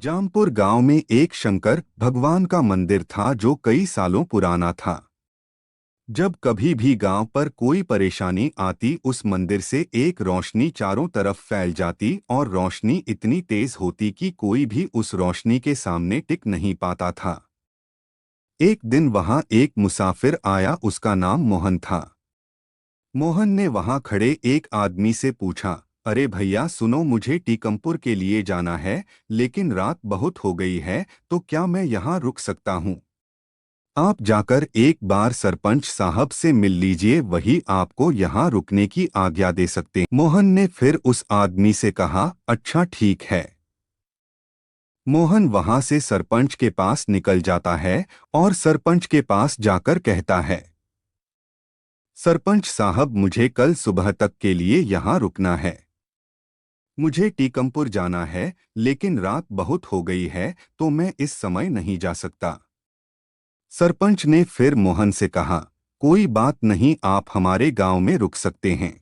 जामपुर गांव में एक शंकर भगवान का मंदिर था जो कई सालों पुराना था। जब कभी भी गांव पर कोई परेशानी आती उस मंदिर से एक रोशनी चारों तरफ फैल जाती और रोशनी इतनी तेज होती कि कोई भी उस रोशनी के सामने टिक नहीं पाता था। एक दिन वहां एक मुसाफिर आया, उसका नाम मोहन था। मोहन ने वहां खड़े एक आदमी से पूछा, अरे भैया सुनो, मुझे टीकमपुर के लिए जाना है, लेकिन रात बहुत हो गई है, तो क्या मैं यहाँ रुक सकता हूँ? आप जाकर एक बार सरपंच साहब से मिल लीजिए, वही आपको यहाँ रुकने की आज्ञा दे सकते हैं। मोहन ने फिर उस आदमी से कहा, अच्छा ठीक है। मोहन वहां से सरपंच के पास निकल जाता है और सरपंच के पास जाकर कहता है, सरपंच साहब मुझे कल सुबह तक के लिए यहाँ रुकना है। मुझे टीकमपुर जाना है, लेकिन रात बहुत हो गई है, तो मैं इस समय नहीं जा सकता। सरपंच ने फिर मोहन से कहा, कोई बात नहीं, आप हमारे गांव में रुक सकते हैं।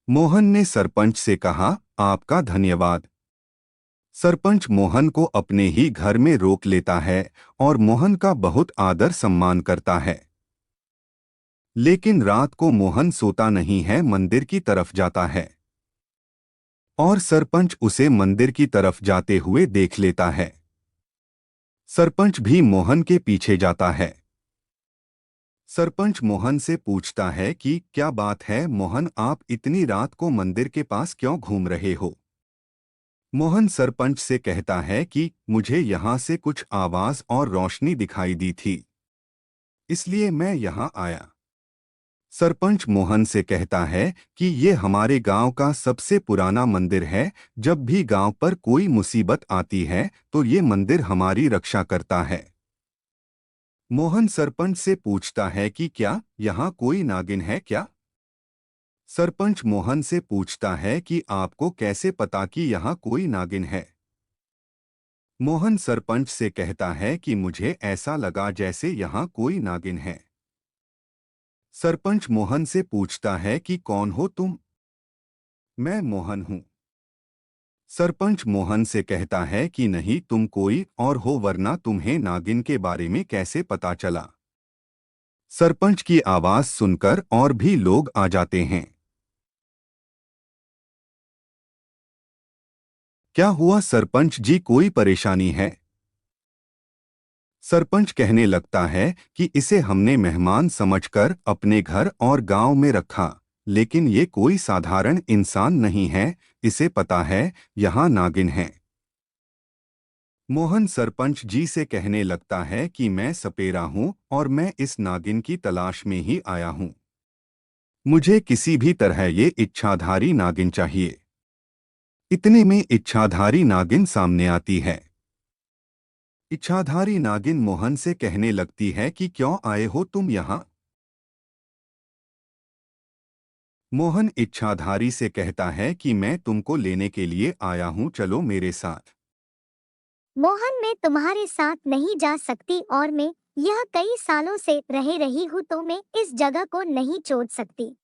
मोहन ने सरपंच से कहा, आपका धन्यवाद। सरपंच मोहन को अपने ही घर में रोक लेता है और मोहन का बहुत आदर सम्मान करता है। लेकिन रात को मोहन सोता नहीं है, मंदिर की तरफ जाता है और सरपंच उसे मंदिर की तरफ जाते हुए देख लेता है। सरपंच भी मोहन के पीछे जाता है। सरपंच मोहन से पूछता है कि क्या बात है मोहन, आप इतनी रात को मंदिर के पास क्यों घूम रहे हो? मोहन सरपंच से कहता है कि मुझे यहाँ से कुछ आवाज और रोशनी दिखाई दी थी, इसलिए मैं यहाँ आया। सरपंच मोहन से कहता है कि ये हमारे गांव का सबसे पुराना मंदिर है। जब भी गांव पर कोई मुसीबत आती है तो ये मंदिर हमारी रक्षा करता है। मोहन सरपंच से पूछता है कि क्या यहाँ कोई नागिन है क्या? सरपंच मोहन से पूछता है कि आपको कैसे पता कि यहाँ कोई नागिन है? मोहन सरपंच से कहता है कि मुझे ऐसा लगा जैसे यहाँ कोई नागिन है। सरपंच मोहन से पूछता है कि कौन हो तुम? मैं मोहन हूँ। सरपंच मोहन से कहता है कि नहीं, तुम कोई और हो, वरना तुम्हें नागिन के बारे में कैसे पता चला? सरपंच की आवाज सुनकर और भी लोग आ जाते हैं। क्या हुआ सरपंच जी, कोई परेशानी है? सरपंच कहने लगता है कि इसे हमने मेहमान समझकर अपने घर और गांव में रखा, लेकिन ये कोई साधारण इंसान नहीं है। इसे पता है यहाँ नागिन है। मोहन सरपंच जी से कहने लगता है कि मैं सपेरा हूँ और मैं इस नागिन की तलाश में ही आया हूँ। मुझे किसी भी तरह ये इच्छाधारी नागिन चाहिए। इतने में इच्छाधारी नागिन सामने आती है। इच्छाधारी नागिन मोहन से कहने लगती है कि क्यों आए हो तुम यहाँ? मोहन इच्छाधारी से कहता है कि मैं तुमको लेने के लिए आया हूँ, चलो मेरे साथ। मोहन, मैं तुम्हारे साथ नहीं जा सकती और मैं यह कई सालों से रह रही हूँ, तो मैं इस जगह को नहीं छोड़ सकती।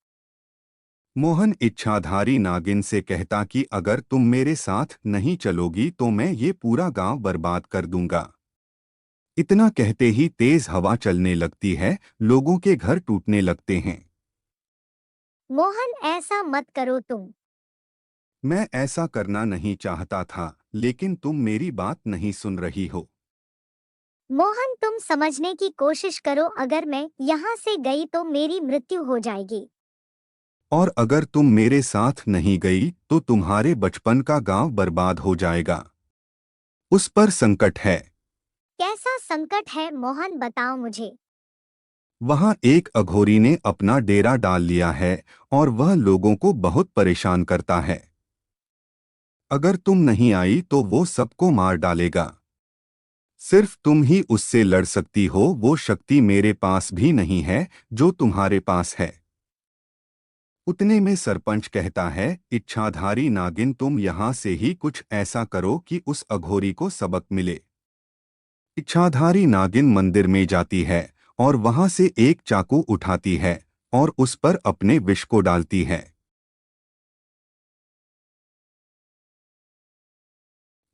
मोहन इच्छाधारी नागिन से कहता कि अगर तुम मेरे साथ नहीं चलोगी तो मैं ये पूरा गांव बर्बाद कर दूंगा। इतना कहते ही तेज हवा चलने लगती है, लोगों के घर टूटने लगते हैं। मोहन, ऐसा मत करो तुम। मैं ऐसा करना नहीं चाहता था, लेकिन तुम मेरी बात नहीं सुन रही हो। मोहन, तुम समझने की कोशिश करो, अगर मैं यहाँ से गई तो मेरी मृत्यु हो जाएगी। और अगर तुम मेरे साथ नहीं गई तो तुम्हारे बचपन का गांव बर्बाद हो जाएगा। उस पर संकट है। कैसा संकट है मोहन, बताओ मुझे। वहां एक अघोरी ने अपना डेरा डाल लिया है और वह लोगों को बहुत परेशान करता है। अगर तुम नहीं आई तो वो सबको मार डालेगा। सिर्फ तुम ही उससे लड़ सकती हो, वो शक्ति मेरे पास भी नहीं है जो तुम्हारे पास है। उतने में सरपंच कहता है, इच्छाधारी नागिन, तुम यहाँ से ही कुछ ऐसा करो कि उस अघोरी को सबक मिले। इच्छाधारी नागिन मंदिर में जाती है और वहां से एक चाकू उठाती है और उस पर अपने विष को डालती है।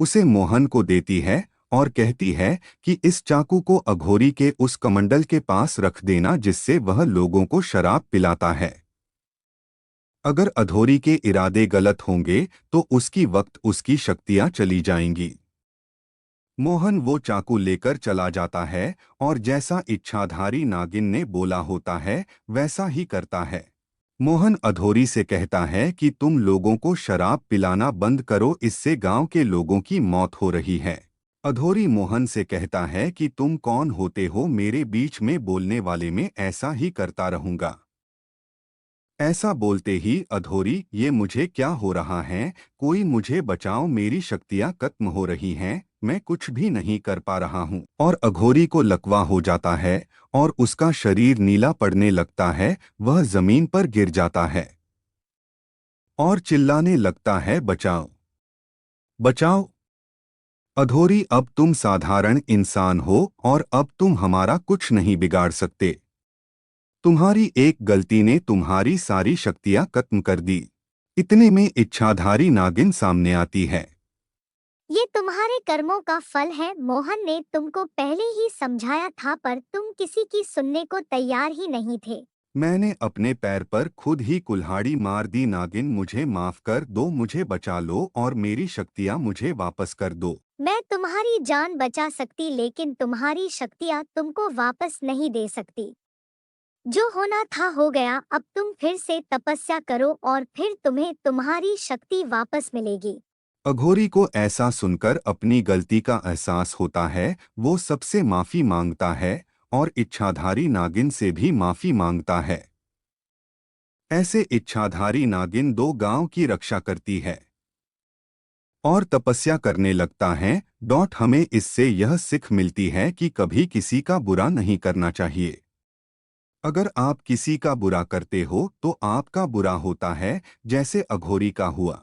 उसे मोहन को देती है और कहती है कि इस चाकू को अघोरी के उस कमंडल के पास रख देना जिससे वह लोगों को शराब पिलाता है। अगर अघोरी के इरादे गलत होंगे तो उसकी वक्त उसकी शक्तियां चली जाएंगी। मोहन वो चाकू लेकर चला जाता है और जैसा इच्छाधारी नागिन ने बोला होता है वैसा ही करता है। मोहन अघोरी से कहता है कि तुम लोगों को शराब पिलाना बंद करो, इससे गांव के लोगों की मौत हो रही है। अघोरी मोहन से कहता है कि तुम कौन होते हो मेरे बीच में बोलने वाले, में ऐसा ही करता रहूंगा। ऐसा बोलते ही अघोरी, ये मुझे क्या हो रहा है, कोई मुझे बचाओ, मेरी शक्तियां खत्म हो रही हैं, मैं कुछ भी नहीं कर पा रहा हूँ। और अघोरी को लकवा हो जाता है और उसका शरीर नीला पड़ने लगता है, वह जमीन पर गिर जाता है और चिल्लाने लगता है, बचाओ बचाओ। अघोरी, अब तुम साधारण इंसान हो और अब तुम हमारा कुछ नहीं बिगाड़ सकते। तुम्हारी एक गलती ने तुम्हारी सारी शक्तियां खत्म कर दी। इतने में इच्छाधारी नागिन सामने आती है। ये तुम्हारे कर्मों का फल है। मोहन ने तुमको पहले ही समझाया था पर तुम किसी की सुनने को तैयार ही नहीं थे। मैंने अपने पैर पर खुद ही कुल्हाड़ी मार दी। नागिन, मुझे माफ कर दो, मुझे बचा लो और मेरी शक्तियां मुझे वापस कर दो। मैं तुम्हारी जान बचा सकती लेकिन तुम्हारी शक्तियाँ तुमको वापस नहीं दे सकती। जो होना था हो गया, अब तुम फिर से तपस्या करो और फिर तुम्हें तुम्हारी शक्ति वापस मिलेगी। अघोरी को ऐसा सुनकर अपनी गलती का एहसास होता है। वो सबसे माफी मांगता है और इच्छाधारी नागिन से भी माफी मांगता है। ऐसे इच्छाधारी नागिन दो गांव की रक्षा करती है और तपस्या करने लगता है। हमें इससे यह सीख मिलती है कि कभी किसी का बुरा नहीं करना चाहिए। अगर आप किसी का बुरा करते हो तो आपका बुरा होता है, जैसे अघोरी का हुआ।